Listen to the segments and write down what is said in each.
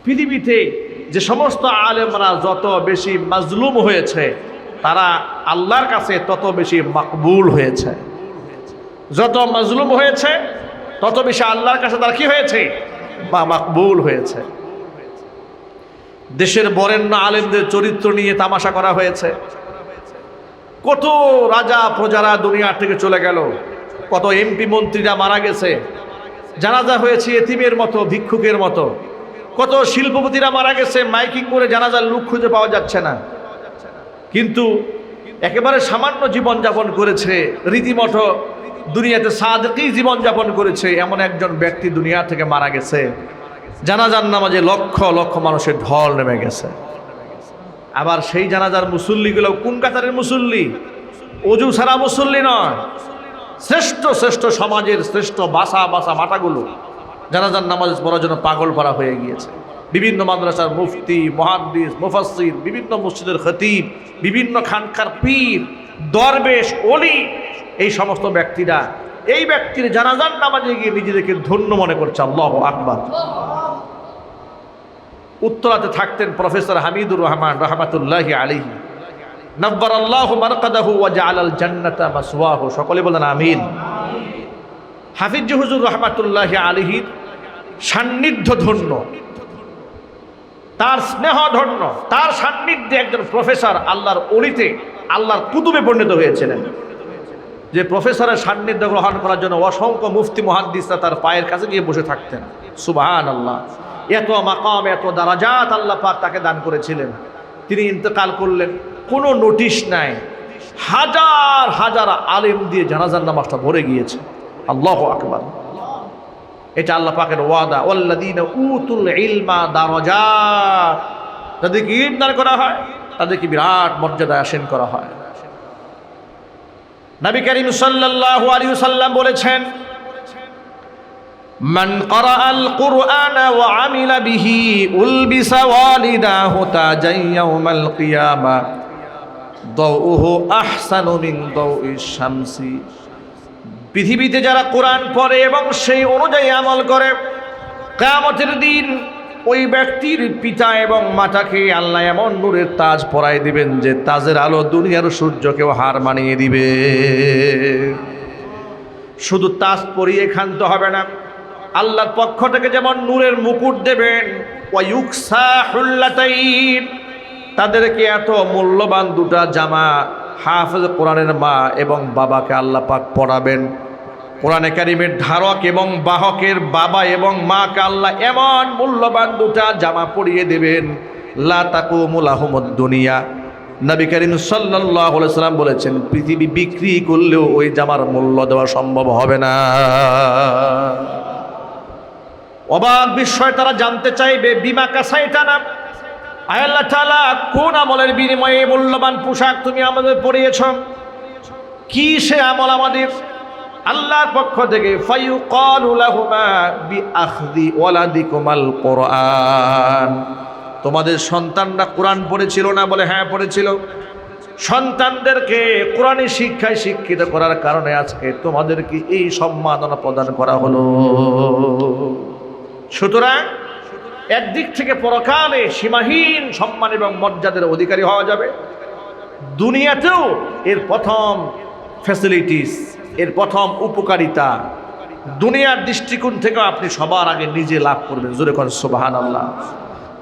পৃথিবীতে যে সমস্ত আলেমরা যত বেশি মাজলুম হয়েছে তারা আল্লাহর কাছে তত বেশি মাকবুল হয়েছে। যত মাজলুম হয়েছে তত বেশি আল্লাহর কাছে তার কি হয়েছে? বা মাকবুল হয়েছে। দেশের বরেণ্য আলেমদের চরিত্র নিয়ে তামাশা করা হয়েছে। কত রাজা প্রজারা দুনিয়া থেকে চলে গেল, কত এমপি মন্ত্রীরা মারা গেছে, জানাজা হয়েছে এতিমের মতো, ভিক্ষুকের মতো। কত শিল্পপতিরা মারা গেছে, মাইকিং করে জানাজার লোক খুঁজে পাওয়া যাচ্ছে না। কিন্তু একেবারে সামান্য জীবনযাপন করেছে, রীতিমতো দুনিয়াতে সাদেকি জীবনযাপন করেছে এমন একজন ব্যক্তি দুনিয়া থেকে মারা গেছে। জানাজার নামাজে লক্ষ লক্ষ মানুষের ঢল নেমে গেছে। আবার সেই জানাজার মুসল্লিগুলো কোন কাতারের মুসল্লি? অজু ছাড়া মুসল্লি নয়, শ্রেষ্ঠ শ্রেষ্ঠ সমাজের শ্রেষ্ঠ বাসা বাসা মাটাগুলো জানাজার নামাজ পড়ার জন্য পাগল পারা হয়ে গিয়েছে। বিভিন্ন মাদ্রাসার মুফতি, মুহাদ্দিস, মুফাসসির, বিভিন্ন মসজিদের খতিব, বিভিন্ন খানকার পীর, দরবেশ, ওলি, এই সমস্ত ব্যক্তিরা এই ব্যক্তির জানাজার নামাজে গিয়ে নিজেদেরকে ধন্য মনে করছে। আল্লাহু আকবার। উত্তরাতে থাকতেন প্রফেসর হামিদুর রহমান রহমাতুল্লাহি আলাইহি, নব্বারাল্লাহু মারকাদাহু ওয়া জাআলাল জান্নাতা মাসওয়াহু। সকলে বলেন আমিন। হাফিজ হুজুর রহমাতুল্লাহি আলাইহির সান্নিধ্য ধন্য, তার স্নেহ ধন্য, তার সান্নিধ্যে একজন প্রফেসর আল্লাহর ওলিতে, আল্লাহর কুতুবে পরিণত হয়েছিলেন। যে প্রফেসরের সান্নিধ্য গ্রহণ করার জন্য অসংখ্য মুফতি মুহাদ্দিসরা তার পায়ের কাছে গিয়ে বসে থাকতেন। সুবহানাল্লাহ। এত মাকাম, এত দারাজাত আল্লাহ পাক তাকে দান করেছিলেন। তিনি ইন্তেকাল করলেন, কোনো নোটিশ নাই, হাজার হাজার আলেম দিয়ে জানাজার নামাজটা ভরে গিয়েছে। আল্লাহু আকবার। এটা আল্লাহ পাকের ওয়াদা, ওয়াল্লাযীনা উতুল ইলমা দারাজাত। যাদেরকে ইলম দান করা হয় তাদেরকে বিরাট মর্যাদায় আসীন করা হয়। নবী করিম সাল্লাল্লাহু আলাইহি ওয়াসাল্লাম বলেছেন, মান ক্বারাআল কুরআনা ওয়া আমিলা বিহি উলবিসা ওয়ালিদাহু তাজান ইয়াউমাল কিয়ামা দাউহু আহসানু মিন দাউইশ শামসি। পৃথিবীতে যারা কোরআন পড়ে এবং সেই অনুযায়ী আমল করে, কিয়ামতের দিন ওই ব্যক্তির পিতা এবং মাতাকে আল্লাহ এমন নূরের তাজ পরায় দিবেন যে তাজের আলো দুনিয়ার সূর্যকেও হার মানিয়ে দিবে। শুধু তাজ পরিয়ে ক্ষান্ত হবে না, আল্লাহর পক্ষ থেকে যেমন নূরের মুকুট দেবেন, ওয়ায়ুকসা হুল্লাতাইন, তাদেরকে এত মূল্যবান দুটা জামা হাফেজ কোরআনের মা এবং বাবাকে আল্লাহ পাক পরাবেন। কোরআনে কারিমের ধারক এবং বাহকের বাবা এবং মাকে আল্লাহ এমন মূল্যবান দুটা জামা পরিয়ে দেবেন, লা তাকুমু লাহুমুদ দুনিয়া। নবী করিম সাল্লাল্লাহু আলাইহি সাল্লাম বলেছেন, পৃথিবী বিক্রি করলেও ওই জামার মূল্য দেওয়া সম্ভব হবে না। অবাক বিস্ময় তারা জানতে চাইবে, বিমা কাসাইতানা, আয় আল্লাহ তাআলা কোন আমলের বিনিময়ে মূল্যবান পোশাক তুমি আমাদের পরিয়েছ? কি সে আমল আমাদের? আল্লাহর পক্ষ থেকে ফায়ুকালু লাহুমা বিআখযি ওয়ালাদিকুমাল কুরআন। তোমাদের সন্তানরা কোরআন পড়েছিল না? বলে হ্যাঁ পড়েছিল। সন্তানদেরকে কোরআনী শিক্ষায় শিক্ষিত করার কারণে আজকে তোমাদেরকে এই সম্মাননা প্রদান করা হলো। সুতরাং একদিক থেকে পরকালে সীমাহীন সম্মান এবং মর্যাদার অধিকারী হওয়া যাবে, দুনিয়াতেও এর প্রথম ফ্যাসিলিটিস, এর প্রথম উপকারিতা দুনিয়ার দৃষ্টিকোণ থেকেও আপনি সবার আগে নিজে লাভ করবেন। জোরে করেন সুবহানাল্লাহ।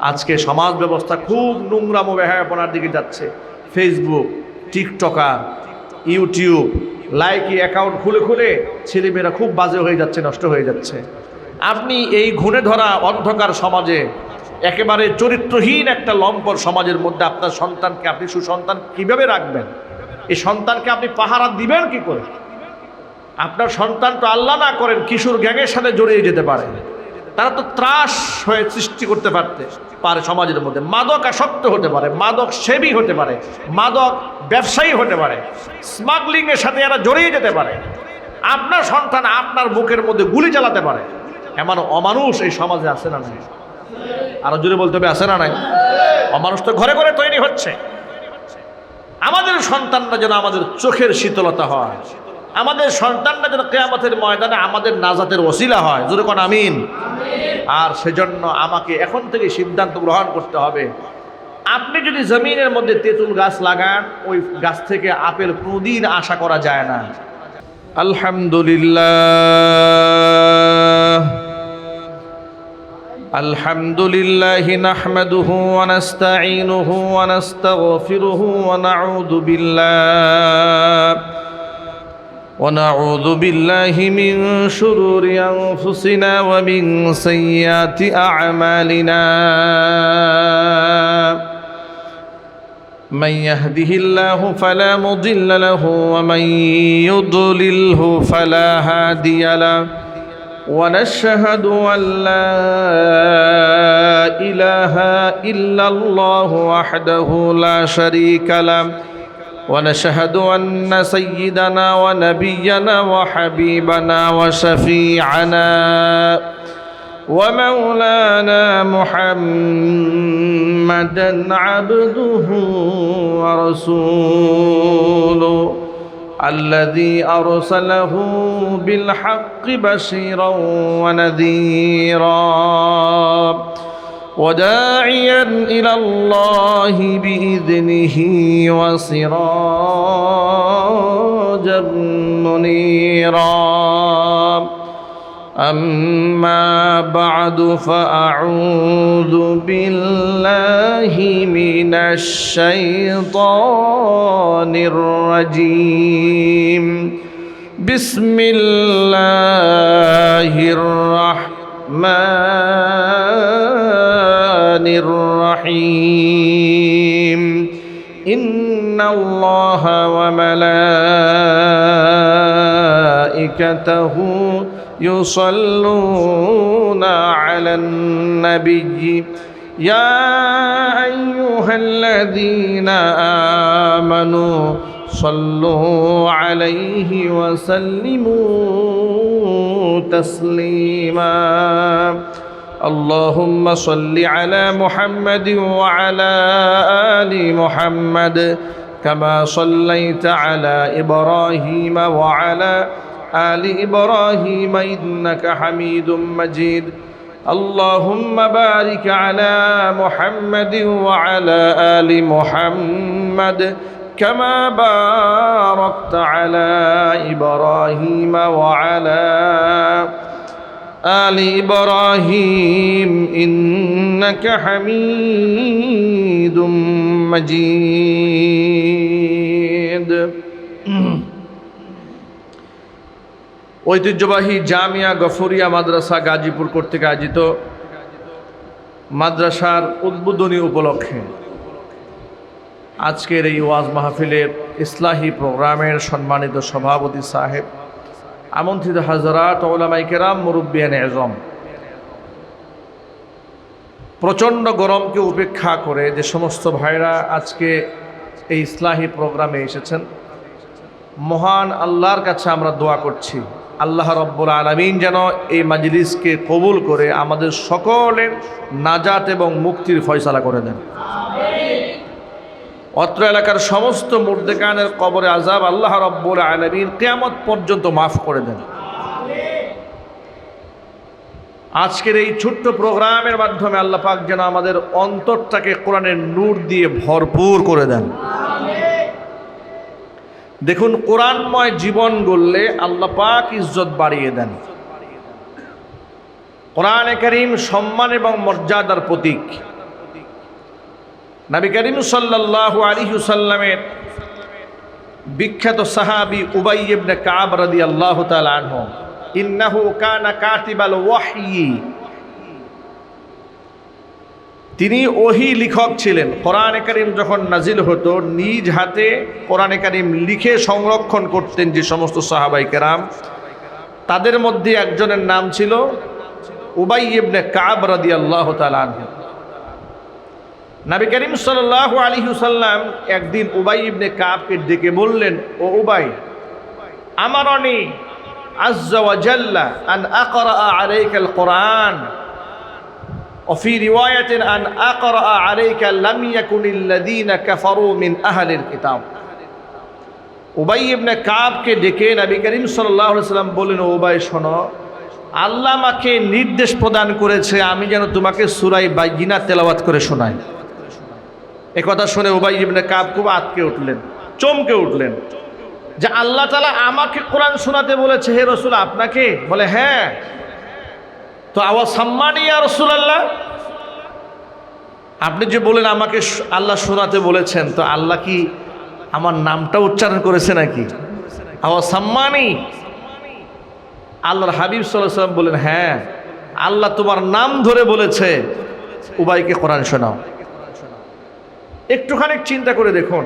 আজকে সমাজ ব্যবস্থা খুব নোংরাম ও বেহায়াপনার দিকে যাচ্ছে। Facebook, TikToker, YouTube, Likee account খুলে খুলে ছেলেমেয়েরা খুব বাজে হয়ে যাচ্ছে, নষ্ট হয়ে যাচ্ছে। আপনি এই ঘুণে ধরা অন্ধকার সমাজে, একেবারে চরিত্রহীন একটা লম্পট সমাজের মধ্যে আপনার সন্তানকে আপনি সুসন্তান কিভাবে রাখবেন? এই সন্তানকে আপনি পাহারা দিবেন কি করে? আপনার সন্তান তো আল্লাহ না করেন কিশোর গ্যাংয়ের সাথে জড়িয়ে যেতে পারে, তারা তো ত্রাস হয়ে সৃষ্টি করতে পারে সমাজের মধ্যে, মাদক আসক্ত হতে পারে, মাদক সেবী হতে পারে, মাদক ব্যবসায়ী হতে পারে, স্মাগলিং এর সাথে এরা জড়িয়ে যেতে পারে। আপনার সন্তান আপনার বুকের মধ্যে গুলি চালাতে পারে। এমন অমানুষ এই সমাজে আছে না নাই? আরো জোরে বলতে হবে, আছে না নাই? অমানুষ তো ঘরে ঘরে তৈরি হচ্ছে। আমাদের সন্তানরা যেন আমাদের চোখের শীতলতা হয়, আমাদের সন্তানরা যেন কিয়ামতের ময়দানে আমাদের নাজাতের ওসিলা হয়। জোরে কোন আমিন। আর সেজন্য আমাকে এখন থেকে সিদ্ধান্ত গ্রহণ করতে হবে। আপনি যদি জমিনের মধ্যে তেঁতুল গাছ লাগান, ওই গাছ থেকে আপেল কোনোদিন আশা করা যায় না। আলহামদুলিল্লাহ আলহামদুলিল্লাহি নাহমাদুহু ওয়া নাস্তাঈনুহু ওয়া নাস্তাগফিরুহু ওয়া নাউযু বিল্লাহি মিন শুরুরি আনফুসিনা ওয়া মিন সাইয়্যাতি আ'মালিনা। من يهده الله فلا مضل له ومن يضلله فلا هادي له ونشهد أن لا إله إلا الله وحده لا شريك له ونشهد أن سيدنا ونبينا وحبيبنا وشفيعنا ومولانا محمدا عبده ورسوله الذي أرسله بالحق بشيرا ونذيرا وداعيا إلى الله بإذنه وسراجا منيرا. أما بعد فأعوذ بالله من الشيطان الرجيم. بسم الله الرحمن الرحيم. إن الله وملائكته يصلون على النبي يا أيها الذين آمنوا صلوا عليه وسلموا تسليما. اللهم صل على محمد وعلى آل محمد كما صليت على إبراهيم وعلى آل إبراهيم إنك حميد مجيد. اللهم بارك على محمد وعلى آل محمد كما باركت على إبراهيم وعلى آل إبراهيم إنك حميد مجيد. ঐতিহ্যবাহী জামিয়া গফরিয়া মাদ্রাসা গাজীপুর কর্তৃক আয়োজিত মাদ্রাসার উদ্বোধনী উপলক্ষে আজকের এই ওয়াজ মাহফিলের ইসলাহি প্রোগ্রামের সম্মানিত সভাপতি সাহেব, আমন্ত্রিত হাজরাত, উলামায়ে কেরাম, মুরব্বিয়ানে আযম, প্রচণ্ড গরমকে উপেক্ষা করে যে সমস্ত ভাইরা আজকে এই ইসলাহি প্রোগ্রামে এসেছেন, মহান আল্লাহর কাছে আমরা দোয়া করছি আল্লাহ রব্বুল আলামিন যেন এই মাজলিসকে কবুল করে আমাদের সকলের নাজাত এবং মুক্তির ফয়সালা করে দেন। অত্র এলাকার সমস্ত মুর্দেকানের কবরে আযাব আল্লাহ রব্বুল আলামিন কিয়ামত পর্যন্ত মাফ করে দেন। আজকের এই ছোট্ট প্রোগ্রামের মাধ্যমে আল্লাহ পাক যেন আমাদের অন্তরটাকে কোরআনের নূর দিয়ে ভরপুর করে দেন। দেখুন, কোরআনময় জীবন গড়লে আল্লাহ পাক ইজ্জত বাড়িয়ে দেন। কোরআনে কারীম সম্মান এবং মর্যাদার প্রতীক। নবী করিম সাল্লাল্লাহু আলাইহি ওয়াসাল্লামের বিখ্যাত সাহাবী উবাই ইবনে কাব রাদিয়াল্লাহু তাআলা আনহু, ইন্নাহু কানা কাতিবাল ওয়াহয়ি, তিনি ওহী লিখক ছিলেন। কোরআনে কারীম যখন নাজিল হতো নিজ হাতে কোরআনে কারীম লিখে সংরক্ষণ করতেন যে সমস্ত সাহাবায়ে কেরাম, তাদের মধ্যে একজনের নাম ছিল উবাই ইবনে কাব রাদিয়াল্লাহু তাআলা আনহু। নবী করিম সাল্লাল্লাহু আলাইহি ওয়াসাল্লাম একদিন উবাই ইবনে কাবকে ডেকে বললেন, ও উবাই, আমারনি আযজা ওয়া জাল্লা আন আকরা আলাইকাল কোরআন وفي رواية أن أقرأ عليك لم يكن الذين كفروا من أهل الكتاب. উবাই ইবনে কাবকে ডেকে নবী করিম সাল্লাল্লাহু আলাইহি ওয়াসাল্লাম বললেন, ও উবাই শোনো, আল্লাহ আমাকে নির্দেশ প্রদান করেছে আমি যেন তোমাকে সূরা বাইয়িনা তেলাওয়াত করে শোনাই। একথা শুনে উবাই ইবনে কাব খুব আঁতকে উঠলেন, চমকে উঠলেন যে আল্লাহ তাআলা আমাকে কোরআন শোনাতে বলেছে, হে রাসূল আপনাকে? বলে হ্যাঁ। তো আওয়াজ সাম্মানি ইয়া রাসূলুল্লাহ, আপনি যে বলেন আমাকে আল্লাহ শোনাতে বলেছেন, তো আল্লাহ কি আমার নামটা উচ্চারণ করেছে নাকি? আওয়াজ সাম্মানি। আল্লাহর হাবিব সাল্লাল্লাহু আলাইহি ওয়াসাল্লাম বলেন হ্যাঁ, আল্লাহ তোমার নাম ধরে বলেছে উবাইকে কোরআন শোনাও। একটুখানি চিন্তা করে দেখুন,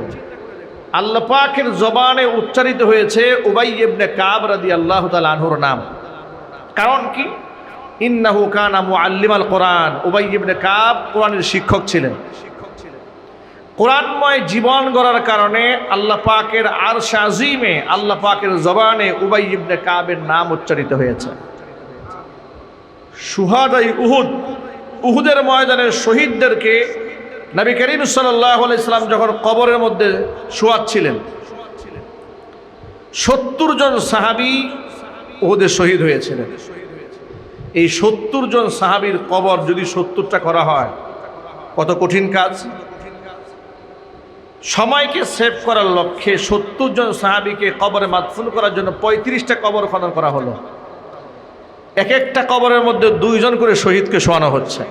আল্লাহ পাকের জবানে উচ্চারিত হয়েছে উবাই ইবনে কাব রাদিয়াল্লাহু তাআলা আনহুর নাম। কারণ কি? ইন্নাহু কানা মুআল্লিমাল কোরআন। উবাই ইবনে কাব কোরআনের শিক্ষক ছিলেন। কোরআনময় জীবন গড়ার কারণে আল্লাহ পাকের আরশ আজিমে আল্লাহ পাকের জবানে উবাই ইবনে কাবের নাম উচ্চারিত হয়েছে। শুহাদাই উহুদ, উহুদের ময়দানের শহীদদেরকে নবী করিম সাল্লাল্লাহু আলাইহি সাল্লাম যখন কবরের মধ্যে শোয়াচ্ছিলেন, ৭০ জন সাহাবী উহুদে শহীদ হয়েছিলেন। এই ৭০ জন সাহাবীর কবর যদি ৭০টা করা হয়, কত কঠিন কাজ। সময়কে সেভ করার লক্ষ্যে ৭০ জন সাহাবীকে কবরে মাদফুন করার জন্য ৩৫টা কবর খনন করা হলো। এক একটা কবরের মধ্যে ২ জন করে শহীদকে শোয়ানো হচ্ছে,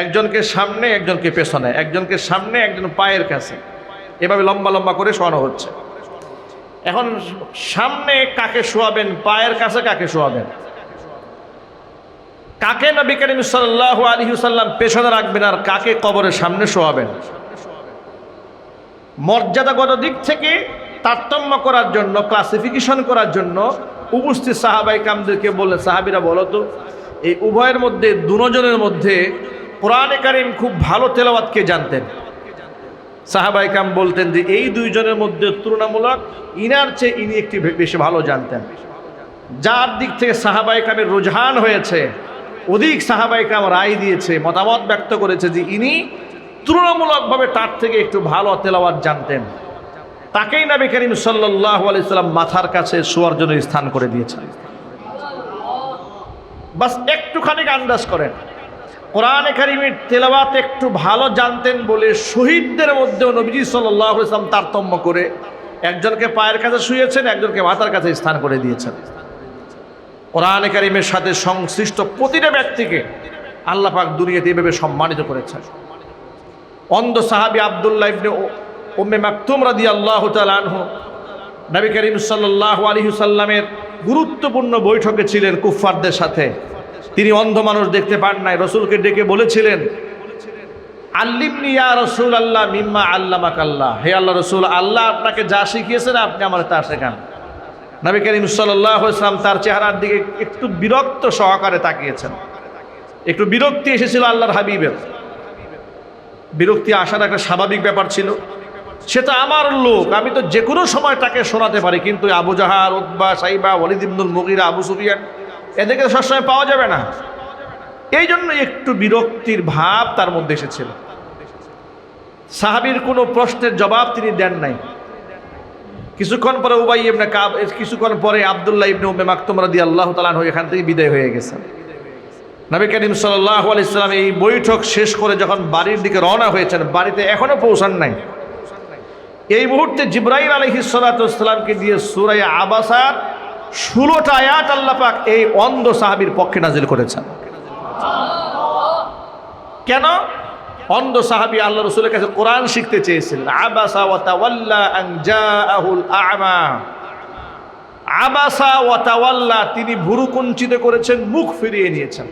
একজনকে সামনে একজনকে পেছনে, একজনকে সামনে একজন পায়ের কাছে, এভাবে লম্বা লম্বা করে শোয়ানো হচ্ছে। এখন সামনে কাকে শোয়াবেন, পায়ের কাছে কাকে শোয়াবেন, কাকে নবী করিম সাল্লাল্লাহু আলাইহি ওয়াসাল্লাম পেছনে রাখবেন আর কাকে কবরের সামনে শোয়াবেন, মর্যাদাগত দিক থেকে তারতম্য করার জন্য, ক্লাসিফিকেশন করার জন্য উপস্থিত সাহাবায়ে কেরামদেরকে বললেন, সাহাবীরা বলো তো এই উভয়ের মধ্যে দুজনের মধ্যে কোরআনে কারীম খুব ভালো তেলাওয়াত কে জানতেন? সাহাবায়ে কেরাম বলতেন যে এই 2 জনের মধ্যে তুলনামূলক ইনার চেয়ে ইনি একটু বেশি ভালো জানতেন। যার দিক থেকে সাহাবায়ে কেরামের রুঝান হয়েছে, অধিক সাহাবায়ে কেরাম রায় দিয়েছে, মতামত ব্যক্ত করেছে যে ইনি তুলনামূলকভাবে তার থেকে একটু ভালো তেলাওয়াত জানতেন, তাকেই নবী করিম সাল্লাল্লাহু আলাইহি সাল্লাম মাথার কাছে শোয়ার জন্য স্থান করে দিয়েছেন। বাস একটুখানি আন্দাজ করেন, কোরআনে কারীমের তেলাওয়াত একটু ভালো জানতেন বলে শহীদদের মধ্যেও নবীজি সাল্লাল্লাহু আলাইহি সাল্লাম তারতম্য করে একজনকে পায়ের কাছে শুয়েছেন, একজনকে মাথার কাছে স্থান করে দিয়েছেন। কোরআনে কারীমের সাথে সংশ্লিষ্ট প্রতিটা ব্যক্তিকে আল্লাহ পাক দুনিয়াতে এভাবে সম্মানিত করেছেন। অন্ধ সাহাবী আব্দুল্লাহ ইবনে উম্মে মাকতুম রাদিয়াল্লাহু তাআলা আনহু নবী করিম সাল্লাল্লাহু আলাইহি সাল্লামের গুরুত্বপূর্ণ বৈঠকে ছিলেন কুফফারদের সাথে। তিনি অন্ধ মানুষ দেখতে পান নাই, রাসূলকে ডেকে বলেছিলেন, আল্লিমনি ইয়া রাসূলুল্লাহ মিম্মা আল্লামাকাল্লাহ, হে আল্লাহ রাসূল, আল্লাহ আপনাকে যা শিখিয়েছেন আপনি আমার তা শেখান। নবী করিম সাল্লাল্লাহু আলাইহি সাল্লাম তার চেহারার দিকে একটু বিরক্ত সহকারে তাকিয়েছেন। একটু বিরক্তি এসেছিল আল্লাহর হাবিবের। বিরক্তি আসার একটা স্বাভাবিক ব্যাপার ছিল, সে তো আমার লোক, আমি তো যে কোনো সময় তাকে শোনাতে পারি, কিন্তু আবু জাহাল, উতবা, সাইবা, ওয়ালিদ ইবনুল মুগীরা, আবু সুফিয়ান এদেরকে সবসময় পাওয়া যাবে না। এই জন্য একটু বিরক্তির ভাব তার মধ্যে এসেছিল। সাহাবীর কোনো প্রশ্নের জবাব তিনি দেন নাই। কিছুক্ষণ পরে উবাই ইবনে কাব, কিছুক্ষণ পরে আব্দুল্লাহ ইবনে উম্মে মাকতুম রাদিয়াল্লাহু তাআলা আনহু এখান থেকে বিদায় হয়ে গেছেন। নবী করিম সাল্লাল্লাহু আলাইহি সাল্লাম এই বৈঠক শেষ করে যখন বাড়ির দিকে রওনা হয়েছেন, বাড়িতে এখনো পৌঁছান নাই। এই মুহূর্তে জিবরাইল আলাইহিস সালাতু ওয়াস সালামকে দিয়ে সূরা আবাসার 16টা আয়াত আল্লাহ পাক এই অন্ধ সাহাবীর পক্ষে নাজিল করেছেন। কেন? অন্ধ সাহাবী আল্লাহ রাসূলের কাছে কোরআন শিখতে চেয়েছিলেন। আবাসা ওয়া তাওয়াল্লা আন জাআহুল আ'মা, আবাসা ওয়া তাওয়াল্লা, তিনি ভুরু কুঞ্চিত করেছেন, মুখ ফিরিয়ে নিয়েছেন।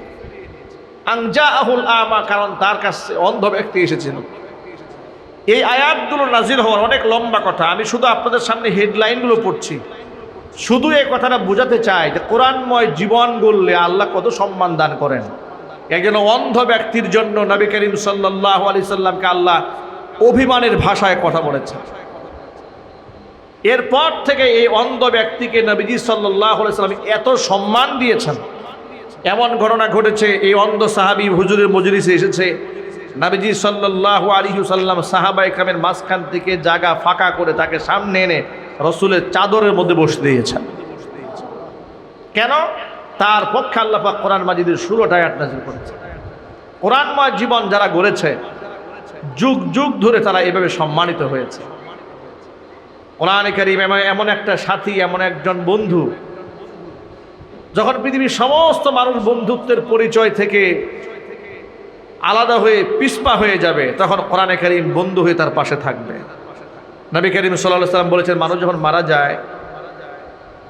আন জাআহুল আ'মা, কারণ তার কাছে অন্ধ ব্যক্তি এসেছিল। এই আয়াতগুলো নাজিল হওয়ার অনেক লম্বা কথা, আমি শুধু আপনাদের সামনে হেডলাইনগুলো পড়ছি। শুধু এই কথাটা বোঝাতে চাই যে কোরআনময় জীবন গড়লে আল্লাহ কত সম্মান দান করেন। একজন অন্ধ ব্যক্তির জন্য নবী করিম সাল্লাল্লাহু আলাইহি সাল্লামকে আল্লাহ অভিমানের ভাষায় কথা বলেছেন। এরপর থেকে এই অন্ধ ব্যক্তিকে নবীজি সাল্লাল্লাহু আলাইহি সাল্লাম এত সম্মান দিয়েছেন। এমন ঘটনা ঘটেছে, এই অন্ধ সাহাবী হুজুরের মজলিসে এসেছে, নবীজি সাল্লাল্লাহু আলাইহি সাল্লাম সাহাবায়ে কেরামের মাঝখান থেকে জায়গা ফাঁকা করে তাকে সামনে এনে রাসূলের চাদরের মধ্যে বসে দিয়েছেন। কেন? তার পক্ষে আল্লাহ পাক কোরআন মাজিদের 16টা আয়াত নাযিল করেছে। কোরআনময় জীবন যারা গড়েছে যুগ যুগ ধরে তারা এভাবে সম্মানিত হয়েছে। কোরআনে কারীম এমন একটা সাথী, এমন একজন বন্ধু, যখন পৃথিবীর সমস্ত মানুষ বন্ধুত্বের পরিচয় থেকে আলাদা হয়ে পিছপা হয়ে যাবে, তখন কোরআনে কারীম বন্ধু হয়ে তার পাশে থাকবে। নবী করিম সাল্লাল্লাহু আলাইহি ওয়াসাল্লাম বলেছেন, মানুষ যখন মারা যায়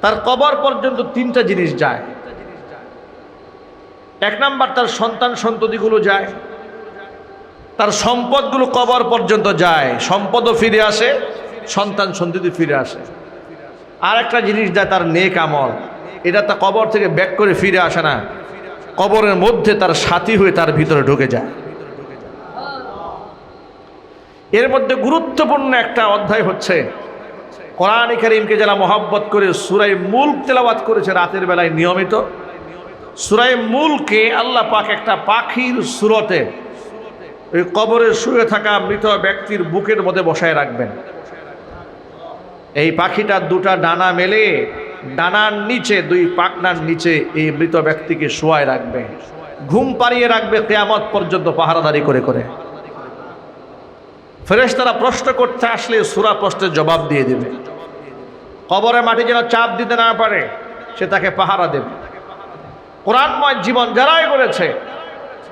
তার কবর পর্যন্ত 3টা জিনিস যায়। 1 নাম্বার, তার সন্তান সন্ততিগুলো যায়, তার সম্পদগুলো কবর পর্যন্ত যায়, সম্পদও ফিরে আসে, সন্তান সন্ততি ফিরে আসে। আর একটা জিনিস যায়, তার নেক আমল। এটা তা কবর থেকে ব্যাক করে ফিরে আসে না, কবরের মধ্যে তার সাথী হয়ে তার ভিতরে ঢুকে যায়। এর মধ্যে গুরুত্বপূর্ণ একটা অধ্যায় হচ্ছে কোরআন কারীমকে যারা মহব্বত করে সূরা মুলক তেলাওয়াত করেছে রাতের বেলায় নিয়মিত। সূরা মুলকে আল্লাহ পাক একটা পাখির সূরতে ওই কবরে শুয়ে থাকা মৃত ব্যক্তির বুকের মধ্যে বসায় রাখবেন। এই পাখিটা 2টা ডানা মেলে ডানার নিচে, 2 পাখনার নিচে এই মৃত ব্যক্তিকে শোয়ায় রাখবে, ঘুম পাড়িয়ে রাখবে কিয়ামত পর্যন্ত পাহারাদারি করে করে। ফেরেশতারা প্রশ্ন করতে আসলে সূরা প্রশ্নের জবাব দিয়ে দেবে। কবরে মাটি যেন চাপ দিতে না পারে, সে তাকে পাহারা দেবে। কোরআনময় জীবন যারাই করেছে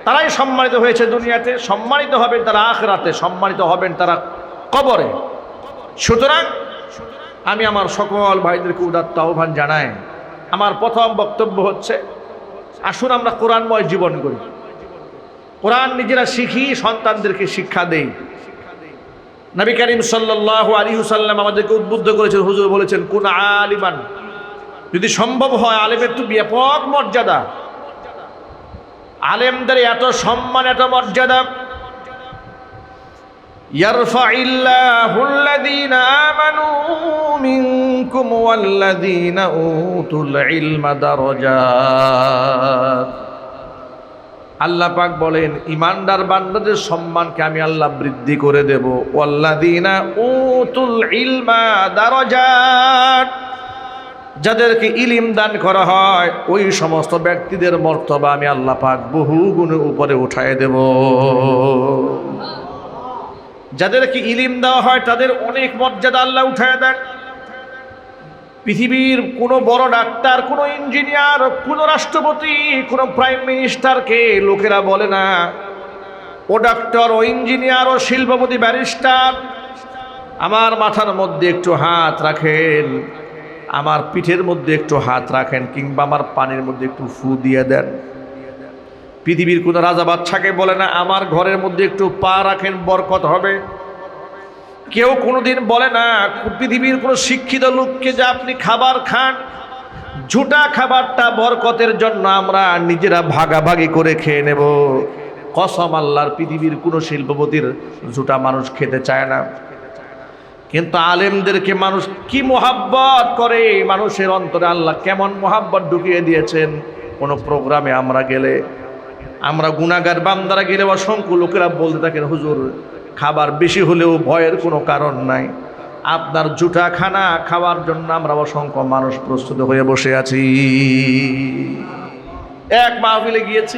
তারাই সম্মানিত হয়েছে দুনিয়াতে, সম্মানিত হবেন তারা আখিরাতে, সম্মানিত হবেন তারা কবরে। সুতরাং আমি আমার সকল ভাইদেরকে উদাত্ত আহ্বান জানাই, আমার প্রথম বক্তব্য হচ্ছে, আসুন আমরা কোরআনময় জীবন করি, কোরআন নিজেরা শিখি, সন্তানদেরকে শিক্ষা দেই। নবী করিম সাল্লাল্লাহু আলাইহি ওয়াসাল্লাম আমাদেরকে উদ্বুদ্ধ করেছেন, হুজুর বলেছেন, কুন আলিমান, যদি সম্ভব হয় আলেমের তো ব্যাপক মর্যাদা, আলেমদের এত সম্মান, এত মর্যাদা। ইয়ারফাইল্লাহুল্লাযীনা আমানু মিনকুম ওয়াল্লাযীনা উতুল ইলমা দারাজাত। আল্লাহ পাক বলেন, ইমানদার বান্দাদের সম্মানকে আমি আল্লাহ বৃদ্ধি করে দেব। ওয়াল্লাযীনা উতুল ইলমা দারাজাত, যাদেরকে ইলম দান করা হয় ওই সমস্ত ব্যক্তিদের মর্তবা আমি আল্লাহ পাক বহু গুণে উপরে উঠায় দেব। যাদেরকে ইলম দেওয়া হয় তাদের অনেক মর্যাদা আল্লাহ উঠায় দেন। পৃথিবীর কোনো বড় ডাক্তার, কোনো ইঞ্জিনিয়ার, কোনো রাষ্ট্রপতি, কোনো প্রাইম মিনিস্টারকে লোকেরা বলে না ও ডাক্তার, ও ইঞ্জিনিয়ার, ও শিল্পপতি, ব্যারিস্টার, আমার মাথার মধ্যে একটু হাত রাখেন, আমার পিঠের মধ্যে একটু হাত রাখেন, কিংবা আমার পানির মধ্যে একটু ফু দিয়ে দেন। পৃথিবীর কোনো রাজা বাদশাকে বলে না আমার ঘরের মধ্যে একটু পা রাখেন, বরকত হবে। কেউ কোনোদিন বলে না পৃথিবীর কোনো শিক্ষিত লোককে যে আপনি খাবার খান, ঝুটা খাবারটা বরকতের জন্য আমরা নিজেরা ভাগাভাগি করে খেয়ে নেব। কসম আল্লাহর, পৃথিবীর কোনো শিল্পপতির ঝুটা মানুষ খেতে চায় না। কিন্তু আলেমদেরকে মানুষ কি মোহাব্বত করে, মানুষের অন্তরে আল্লাহ কেমন মোহাব্বত ঢুকিয়ে দিয়েছেন। কোনো প্রোগ্রামে আমরা গেলে, আমরা গুনাহগার বান্দারা গেলে অসংখ্য লোকেরা বলতে থাকেন, হুজুর খাবার বেশি হলেও ভয়ের কোনো কারণ নাই, আপনার জুটা খানা খাওয়ার জন্য আমরা অসংখ্য মানুষ প্রস্তুত হয়ে বসে আছি। এক মাহফিলে গিয়েছি,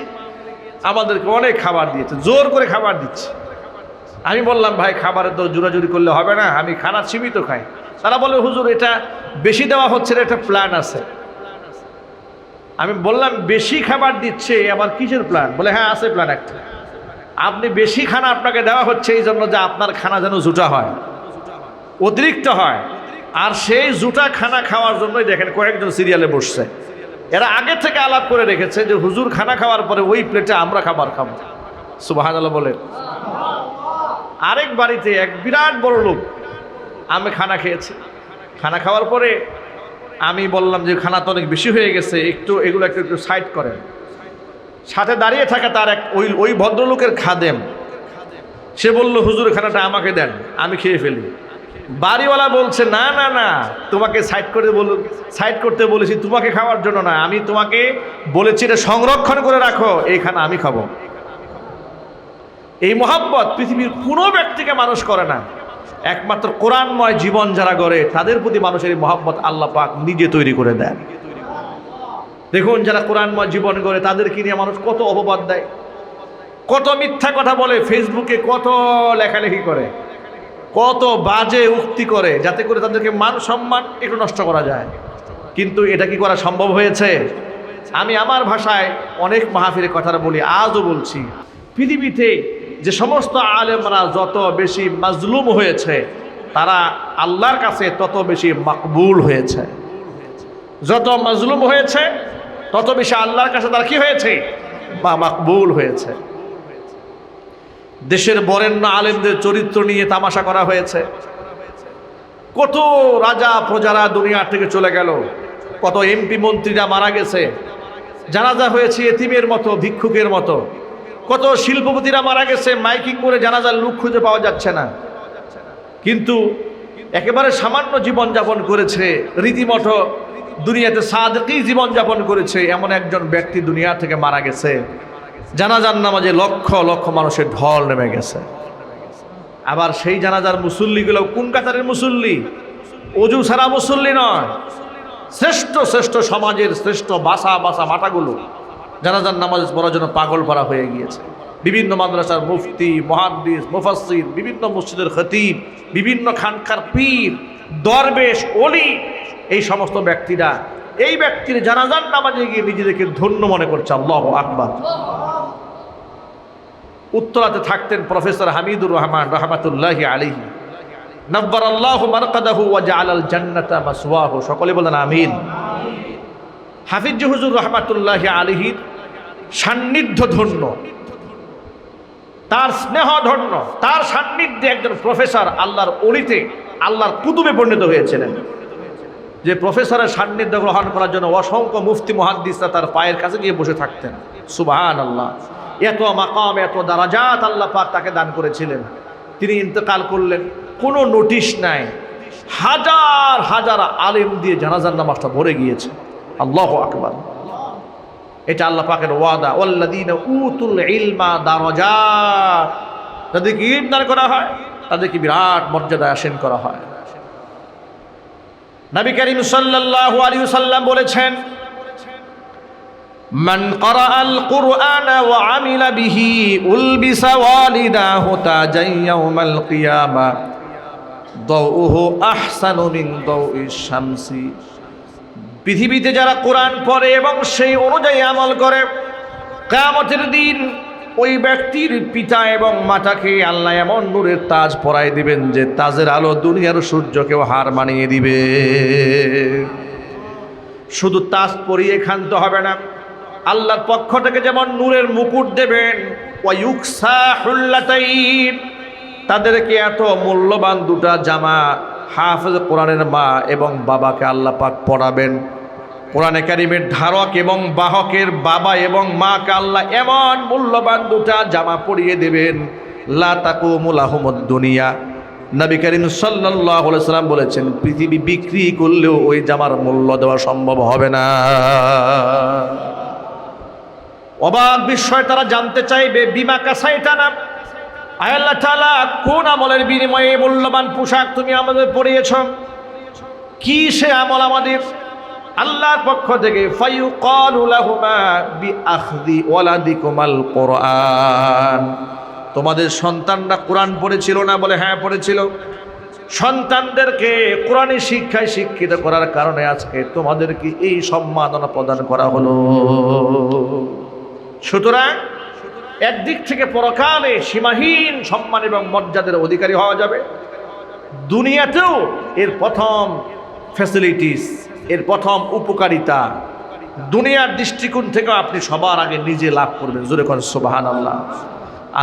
আমাদেরকে অনেক খাবার দিয়েছে, জোর করে খাবার দিচ্ছে। আমি বললাম, ভাই খাবারে তো জোরাজুরি করলে হবে না, আমি খানা সীমিত খাই। তারা বলে, হুজুর এটা বেশি দেওয়া হচ্ছে, এটা প্ল্যান আছে। আমি বললাম, বেশি খাবার দিচ্ছে আবার কিসের প্ল্যান? বলে, হ্যাঁ আছে প্ল্যান একটা। আপনি বেশি খানা আপনাকে দেওয়া হচ্ছে এই জন্য যে আপনার খানা যেন জুটা হয়, অতিরিক্ত হয়। আর সেই জুটা খানা খাওয়ার জন্যই দেখেন কয়েকজন সিরিয়ালে বসছে। এরা আগে থেকে আলাপ করে রেখেছে যে হুজুর খানা খাওয়ার পরে ওই প্লেটে আমরা খাবার খাবো। সুবহানাল্লাহ বলেন। আরেক বাড়িতে এক বিরাট বড় লোক, আমি খানা খেয়েছি। খানা খাওয়ার পরে আমি বললাম যে খানা তো অনেক বেশি হয়ে গেছে, একটু এগুলো একটু একটু সাইড করেন। সাথে দাঁড়িয়ে থাকা তার এক ওই ভদ্রলোকের খাদেম, সে বলল, হুজুর খানাটা আমাকে দেন, আমি খেয়ে ফেলি। বাড়িওয়ালা বলছে, না না না, তোমাকে সাইড করতে বলেছি তোমাকে খাওয়ার জন্য না, আমি তোমাকে বলেছি এটা সংরক্ষণ করে রাখো, এই খানা আমি খাবো। এই মহব্বত পৃথিবীর কোনো ব্যক্তিকে মানুষ করে না, একমাত্র কোরআনময় জীবন যারা গড়ে তাদের প্রতি মানুষের এই মহব্বত আল্লাহ পাক নিজে তৈরি করে দেন। দেখুন যারা কোরআনময় জীবন গড়ে তাদেরকে নিয়ে মানুষ কত অপবাদ দেয়, কত মিথ্যা কথা বলে, ফেসবুকে কত লেখালেখি করে, কত বাজে উক্তি করে, যাতে করে তাদেরকে মান সম্মান একটু নষ্ট করা যায়। কিন্তু এটা কি করা সম্ভব হয়েছে? আমি আমার ভাষায় অনেক মাহফিলের কথাটা বলি, আজও বলছি, পৃথিবীতে যে সমস্ত আলেমরা যত বেশি মাজলুম হয়েছে তারা আল্লাহর কাছে তত বেশি মাকবুল হয়েছে। যত মাজলুম হয়েছে তত বেশি আল্লাহর কাছে তারা কি হয়েছে? বা মাকবুল হয়েছে। দেশের বরেণ্য আলেমদের চরিত্র নিয়ে তামাশা করা হয়েছে। কত রাজা প্রজারা দুনিয়া থেকে চলে গেল, কত এমপি মন্ত্রীরা মারা গেছে, জানাজা হয়েছে এতিমের মতো, ভিক্ষুকের মতো। কত শিল্পপতিরা মারা গেছে, মাইকিং করে জানাজার লোক খুঁজে পাওয়া যাচ্ছে না। কিন্তু একেবারে সামান্য জীবনযাপন করেছে, রীতিমতো দুনিয়াতে সাদেকি জীবনযাপন করেছে এমন একজন ব্যক্তি দুনিয়া থেকে মারা গেছে। জানাজার নামাজে লক্ষ লক্ষ মানুষের ঢল নেমে গেছে। আবার সেই জানাজার মুসল্লিগুলো কোন কাতারের মুসল্লি? অজু ছাড়া মুসল্লি নয়, শ্রেষ্ঠ শ্রেষ্ঠ সমাজের শ্রেষ্ঠ বাসা বাসা মাটাগুলো জানাজার নামাজ পড়ার জন্য পাগল করা হয়ে গিয়েছে। বিভিন্ন মাদ্রাসার মুফতি, মুহাদ্দিস, মুফাসসির, বিভিন্ন মসজিদের খতিব, বিভিন্ন খানকার পীর, দরবেশ, ওলি, এই সমস্ত ব্যক্তিরা এই ব্যক্তির জানাজার নামাজে গিয়ে নিজেদেরকে ধন্য মনে করছে। আল্লাহু আকবার। উত্তরাতে থাকতেন প্রফেসর হামিদুর রহমান রহমাতুল্লাহি আলাইহি, নব্বারাল্লাহু মারকাদাহু ওয়া জাআলাল জান্নাতা মাসওয়াহু। সকলে বলেন আমিন। হাফিজ হুজুর রহমাতুল্লাহি আলাইহির সান্নিধ্য ধন্য, তার স্নেহ ধন্য, তার সান্নিধ্যে একজন প্রফেসর আল্লাহর অলিতে, আল্লাহর কুতুবে পরিণত হয়েছিলেন। যে প্রফেসরের সান্নিধ্য গ্রহণ করার জন্য অসংখ্য মুফতি মুহাদ্দিসরা তার পায়ের কাছে গিয়ে বসে থাকতেন। সুবহানাল্লাহ। এত মাকাম, এত দারাজাত আল্লাহ পাক তাকে দান করেছিলেন। তিনি ইন্তেকাল করলেন, কোনো নোটিশ নাই, হাজার হাজার আলেম দিয়ে জানাজার নামাজটা ভরে গিয়েছে। আল্লাহু আকবার। এটা আল্লাহ পাকের ওয়াদা, ওয়াল্লাযীনা উতুল ইলমা দারাজাত। যাদেরকে ইলম দান করা হয় তাদেরকে বিরাট মর্যাদায় আসীন করা হয়। নবী করিম সাল্লাল্লাহু আলাইহি ওয়াসাল্লাম বলেছেন, মান ক্বারাআল কুরআনা ওয়া আমিলা বিহি উলবিসা ওয়ালিদাহু তাজান ইয়াউমাল কিয়ামা দাউহু আহসানু মিন দাউইশ শামসি। পৃথিবীতে যারা কোরআন পড়ে এবং সেই অনুযায়ী আমল করে, কিয়ামতের দিন ওই ব্যক্তির পিতা এবং মাতাকে আল্লাহ এমন নূরের তাজ পরায় দিবেন যে তাজের আলো দুনিয়ার সূর্যকেও হার মানিয়ে দিবে। শুধু তাজ পরিয়ে ক্ষান্ত হবে না, আল্লাহর পক্ষ থেকে যেমন নূরের মুকুট দেবেন, ওয়ায়ুকসা হুল্লাতাইন, তাদেরকে এত মূল্যবান দুটা জামা হাফেজ কোরআনের মা এবং বাবাকে আল্লাহ পাক পরাবেন। কোরআনে কারিমের ধারক এবং বাহকের বাবা এবং মাকে আল্লাহ এমন মূল্যবান দুটা জামা পরিয়ে দেবেন, লা তাকুমু লাহুমুদ দুনিয়া। নবী করিম সাল্লাল্লাহু আলাইহি সাল্লাম বলেছেন, পৃথিবী বিক্রি করলেও ওই জামার মূল্য দেওয়া সম্ভব হবে না। অবাক বিষয় তারা জানতে চাইবে, বিমা কাসাইতানা, আয় আল্লাহ তাআলা কোন আমলের বিনিময়ে মূল্যবান পোশাক তুমি আমাদের পরিয়েছ? কি সে আমল আমাদের? আল্লাহর পক্ষ থেকে ফায়ুকালু লাহুমা বিআখযি ওয়ালাদিকুমাল কুরআন। তোমাদের সন্তানরা কোরআন পড়েছিল না? বলে হ্যাঁ পড়েছিল। সন্তানদেরকে কোরআনী শিক্ষায় শিক্ষিত করার কারণে আজকে তোমাদেরকে এই সম্মাননা প্রদান করা হলো। সুতরাং একদিক থেকে পরকালে সীমাহীন সম্মান এবং মর্যাদার অধিকারী হওয়া যাবে, দুনিয়াতেও এর প্রথম ফ্যাসিলিটিস, এর প্রথম উপকারিতা দুনিয়ার দৃষ্টিকোণ থেকে আপনি সবার আগে নিজে লাভ করবেন। জোরে করেন সুবহানাল্লাহ।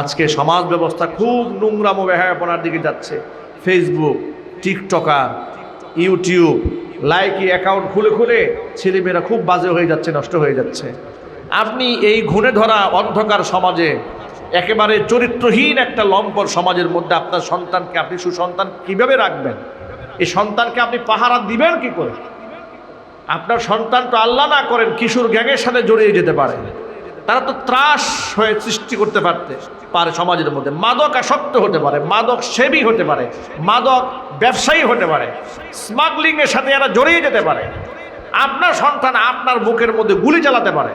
আজকে সমাজ ব্যবস্থা খুব নোংরাম ও বেহায়াপনার দিকে যাচ্ছে। Facebook, TikToker, YouTube, Likee account খুলে খুলে ছেলেমেয়েরা খুব বাজে হয়ে যাচ্ছে, নষ্ট হয়ে যাচ্ছে। আপনি এই ঘুণে ধরা অন্ধকার সমাজে, একেবারে চরিত্রহীন একটা লম্পর সমাজের মধ্যে আপনার সন্তানকে আপনি সুসন্তান কিভাবে রাখবেন? এই সন্তানকে আপনি পাহারা দিবেন কি করে? আপনার সন্তান তো আল্লাহ না করেন কিশোর গ্যাংয়ের সাথে জড়িয়ে যেতে পারে, তারা তো ত্রাস হয়ে সৃষ্টি করতে পারে সমাজের মধ্যে, মাদক আসক্ত হতে পারে, মাদক সেবী হতে পারে, মাদক ব্যবসায়ী হতে পারে, স্মাগলিংয়ের সাথে এরা জড়িয়ে যেতে পারে। আপনার সন্তান আপনার বুকের মধ্যে গুলি চালাতে পারে,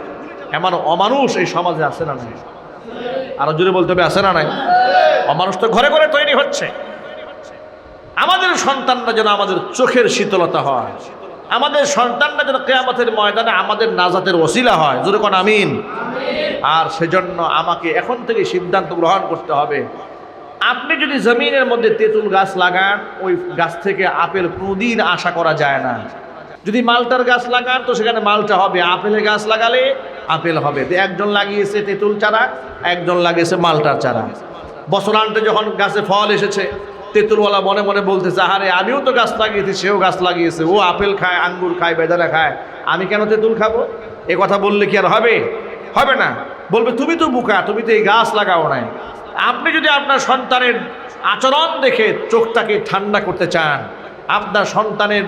এমন অমানুষ এই সমাজে আছে না নাই? আরো জোরে বলতে হবে, আছে না নাই? অমানুষ তো ঘরে ঘরে তৈরি হচ্ছে। আমাদের সন্তানরা যেন আমাদের চোখের শীতলতা হয়, আমাদের সন্তানরা যেন কিয়ামতের ময়দানে আমাদের নাজাতের ওসিলা হয়। জোরে কোন আমিন। আর সেজন্য আমাকে এখন থেকে সিদ্ধান্ত গ্রহণ করতে হবে। আপনি যদি জমিনের মধ্যে তেঁতুল গাছ লাগান, ওই গাছ থেকে আপেল কোনোদিন আশা করা যায় না। যদি মালটার গাছ লাগান তো সেখানে মালটা হবে, আপেলের গাছ লাগালে আপেল হবে। তো একজন লাগিয়েছে তেঁতুল চারা, একজন লাগিয়েছে মালটার চারা। বছরান্তে যখন গাছে ফল এসেছে, তেঁতুলওয়ালা মনে মনে বলতেছে, আরে আমিও তো গাছ লাগিয়েছি, সেও গাছ লাগিয়েছে, ও আপেল খায়, আঙ্গুর খায়, বেদানা খায়, আমি কেন তেঁতুল খাবো? এ কথা বললে কি আর হবে? হবে না। বলবে তুমি তো বোকা, তুমি তো এই গাছ লাগাও নাই। আপনি যদি আপনার সন্তানের আচরণ দেখে চোখটাকে ঠান্ডা করতে চান, আপনার সন্তানের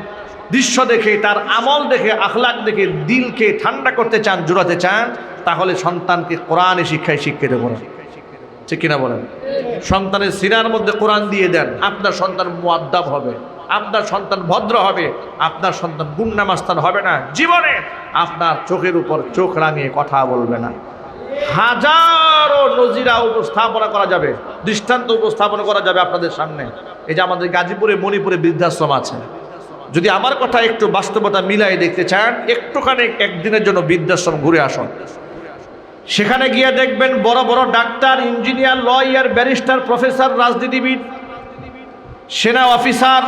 দৃশ্য দেখে, তার আমল দেখে, আখলাক দেখে দিলকে ঠান্ডা করতে চান, জোড়াতে চান, তাহলে সন্তানকে কোরআনে শিক্ষায় শিক্ষিত করুন। ঠিক কিনা বলেন? সন্তানের সিনার মধ্যে কোরআন দিয়ে দেন, আপনার সন্তান মুআদ্দাব হবে, আপনার সন্তান ভদ্র হবে, আপনার সন্তান গুন্ডামাস্তান হবে না, জীবনে আপনার চোখের উপর চোখ রাঙিয়ে কথা বলবে না। হাজারো নজিরা উপস্থাপনা করা যাবে, দৃষ্টান্ত উপস্থাপনা করা যাবে আপনাদের সামনে। এই যে আমাদের গাজীপুরে, মণিপুরে বৃদ্ধাশ্রম আছে, যদি আমার কথা একটু বাস্তবতা মিলাই দেখতে চান, একটুখানি একদিনের জন্য বৃদ্ধাশ্রম ঘুরে আসুন। সেখানে গিয়ে দেখবেন বড় বড় doctor, engineer, lawyer, barrister, professor, রাজনীতিবিদ, সেনা অফিসার,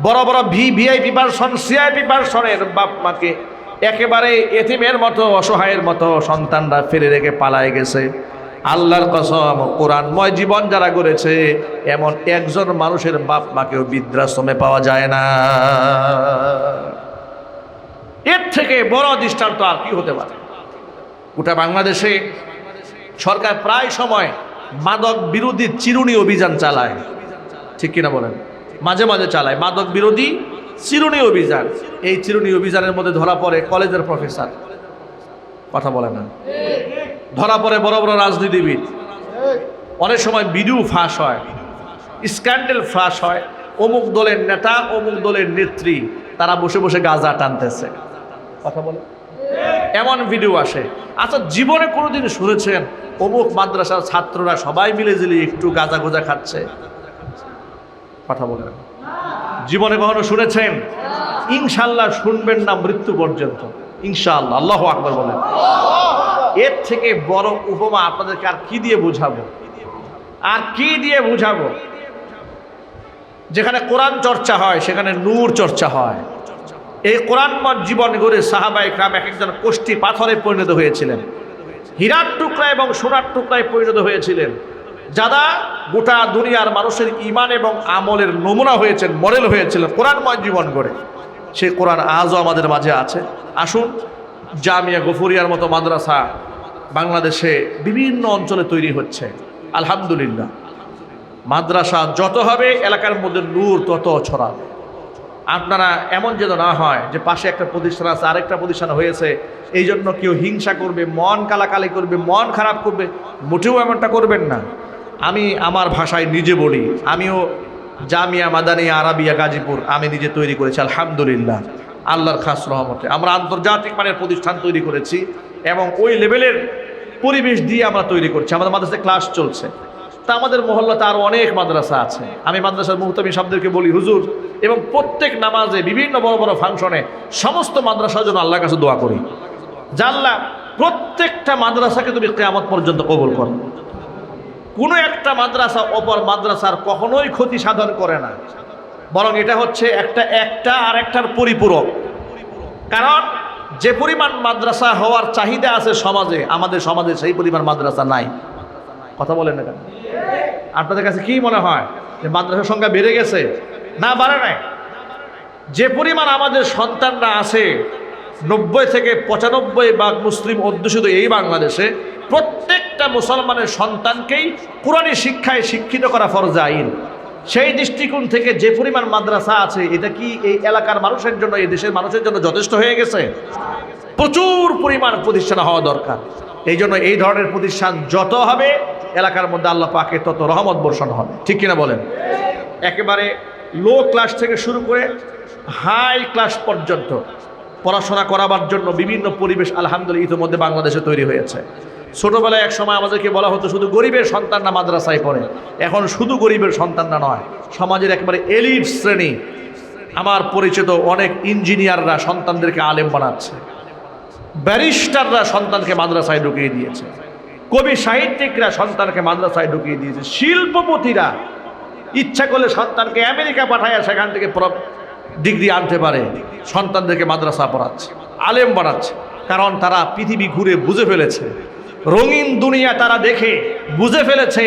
বড় বড় ভিআইপি পার্সন, সিআইপি পার্সনের বাপ মাকে একেবারে এতিমের মতো, অসহায়ের মতো সন্তানরা ফেলে রেখে পালায় গেছে। আল্লাহর কসম, কোরআনময় জীবন যারা গড়েছে, এমন একজন মানুষের বাপ মাকেও বৃদ্ধাশ্রমে পাওয়া যায় না। এর থেকে বড় দৃষ্টান্ত আর কি হতে পারে? গোটা বাংলাদেশে সরকার প্রায় সময় মাদক বিরোধী চিরুনি অভিযান চালায়। ঠিক কিনা বলেন? মাঝে মাঝে চালায় মাদক বিরোধী চিরুনি অভিযান। এই চিরুনি অভিযানের মধ্যে ধরা পড়ে কলেজের প্রফেসর, কথা বলে না, ধরা পড়ে বড় বড় রাজনীতিবিদ। অনেক সময় ভিডিও ফাঁস হয়, স্ক্যান্ডেল ফাঁস হয়, অমুক দলের নেতা, অমুক দলের নেত্রী তারা বসে বসে গাঁজা টানতেছে, কথা বলে, এমন ভিডিও আসে। আচ্ছা, জীবনে কোনোদিন শুনেছেন অমুক মাদ্রাসার ছাত্ররা সবাই মিলে জিলে একটু গাঁজা গোজা খাচ্ছে? কথা বলে না। জীবনে কখনো শুনেছেন? ইনশাআল্লাহ শুনবেন না মৃত্যু পর্যন্ত, ইনশাআল্লাহ। আল্লাহু আকবার বলেন। এর থেকে বড় উপমা আপনাদেরকে আর কি দিয়ে বুঝাবো? আর কি দিয়ে বুঝাবো? যেখানে কোরআন চর্চা হয় সেখানে নূর চর্চা হয়। এই কোরআনময় জীবন গড়ে সাহাবায়ে কেরাম এক একজন কোষ্ঠী পাথরে পরিণত হয়েছিলেন, হীরার টুকরা এবং সোনার টুকরায় পরিণত হয়েছিলেন, যারা গোটা দুনিয়ার মানুষের ঈমান এবং আমলের নমুনা হয়েছেন, মডেল হয়েছিলেন কোরআনময় জীবন গড়ে। সেই কোরআন আজও আমাদের মাঝে আছে। আসুন, জামিয়া গফুরিয়ার মতো মাদ্রাসা বাংলাদেশে বিভিন্ন অঞ্চলে তৈরি হচ্ছে, আলহামদুলিল্লাহ। মাদ্রাসা যত হবে এলাকার মধ্যে নূর তত ছড়াবে। আপনারা এমন যেন না হয় যে পাশে একটা প্রতিষ্ঠান আছে, আরেকটা প্রতিষ্ঠান হয়েছে, এই জন্য কেউ হিংসা করবে, মন কালাকালি করবে, মন খারাপ করবে, মোটেও এমনটা করবেন না। আমি আমার ভাষায় নিজে বলি, আমিও জামিয়া মাদানিয়া আরাবিয়া গাজীপুর আমি নিজে তৈরি করেছি, আলহামদুলিল্লাহ, আল্লাহর খাস রহমতে। আমরা আন্তর্জাতিক মানের প্রতিষ্ঠান তৈরি করেছি এবং ওই লেভেলের পরিবেশ দিয়ে আমরা তৈরি করছি। আমাদের মাদ্রাসায় ক্লাস চলছে। তা আমাদের মহল্লাতে আরও অনেক মাদ্রাসা আছে। আমি মাদ্রাসার মুহতামি সাহেবদেরকে বলি, হুজুর, এবং প্রত্যেক নামাজে, বিভিন্ন বড় বড় ফাংশনে সমস্ত মাদ্রাসার জন্য আল্লাহর কাছে দোয়া করি, জাল্লাহ প্রত্যেকটা মাদ্রাসাকে তুমি কিয়ামত পর্যন্ত কবুল করো। কোনো একটা মাদ্রাসা অপর মাদ্রাসার কখনোই ক্ষতি সাধন করে না, বরং এটা হচ্ছে একটা আর একটার পরিপূরক। কারণ যে পরিমাণ মাদ্রাসা হওয়ার চাহিদা আছে সমাজে, আমাদের সমাজে সেই পরিমাণ মাদ্রাসা নাই। কথা বলেন না কেন? আপনাদের কাছে কি মনে হয় যে মাদ্রাসার সংখ্যা বেড়ে গেছে? না, বাড়ে নাই। যে পরিমাণ আমাদের সন্তানরা আছে, 90 থেকে 95% মুসলিম অধ্যুষিত এই বাংলাদেশে, প্রত্যেকটা মুসলমানের সন্তানকেই কোরআনী শিক্ষায় শিক্ষিত করা ফরজ আইন। সেই দৃষ্টিকোণ থেকে যে পরিমাণ মাদ্রাসা আছে, এটা কি এই এলাকার মানুষের জন্য, এই দেশের মানুষের জন্য যথেষ্ট হয়ে গেছে? প্রচুর পরিমাণ প্রতিষ্ঠান হওয়া দরকার। এই জন্য এই ধরনের প্রতিষ্ঠান যত হবে এলাকার মধ্যে আল্লাহ পাকের তত রহমত বর্ষণ হবে। ঠিক কিনা বলেন? একেবারে লো ক্লাস থেকে শুরু করে হাই ক্লাস পর্যন্ত পড়াশোনা করাবার জন্য বিভিন্ন পরিবেশ আলহামদুলিল্লাহ ইতিমধ্যে বাংলাদেশে তৈরি হয়েছে। ছোটবেলায় এক সময় আমাদেরকে বলা হতো শুধু গরিবের সন্তানরা মাদ্রাসায় পড়ে, এখন শুধু গরিবের সন্তানরা নয়, সমাজের একেবারে এলিট শ্রেণী, আমার পরিচিত অনেক ইঞ্জিনিয়াররা সন্তানদেরকে আলেম বানাচ্ছে, ব্যারিস্টাররা সন্তানকে মাদ্রাসায় ঢুকিয়ে দিয়েছে, কবি সাহিত্যিকরা সন্তানকে মাদ্রাসায় ঢুকিয়ে দিয়েছে, শিল্পপতিরা ইচ্ছা করলে সন্তানকে আমেরিকা পাঠায় সেখান থেকে ডিগ্রি আনতে পারে, সন্তানদেরকে মাদ্রাসা পড়াচ্ছে, আলেম বানাচ্ছে। কারণ তারা পৃথিবী ঘুরে বুঝে ফেলেছে, রঙিন দুনিয়া তারা দেখে বুঝে ফেলেছে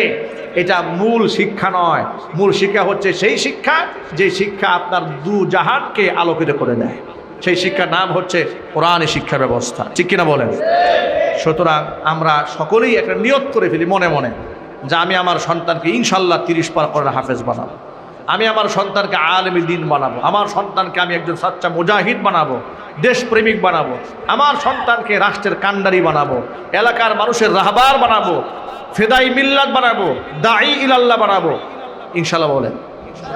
এটা মূল শিক্ষা নয়, মূল শিক্ষা হচ্ছে সেই শিক্ষা যে শিক্ষা আপনার দু জাহানকে আলোকিত করে দেয়। সেই শিক্ষার নাম হচ্ছে কোরআনী শিক্ষা ব্যবস্থা, ঠিক কিনা বলেন? সুতরাং আমরা সকলেই একটা নিয়ত করে ফেলি মনে মনে যে আমি আমার সন্তানকে ইনশাল্লাহ 30 পার করে হাফেজ বানাবো, আমি আমার সন্তানকে আলেমী দ্বীন বানাবো, আমার সন্তানকে আমি একজন সাচ্চা মুজাহিদ বানাবো, দেশপ্রেমিক বানাবো, আমার সন্তানকে রাষ্ট্রের কান্ডারি বানাবো, এলাকার মানুষের রাহবার বানাবো, ফেদাই মিল্লাত বানাবো, দাঈ ইলাল্লাহ বানাবো। ইনশাল্লাহ বলেন।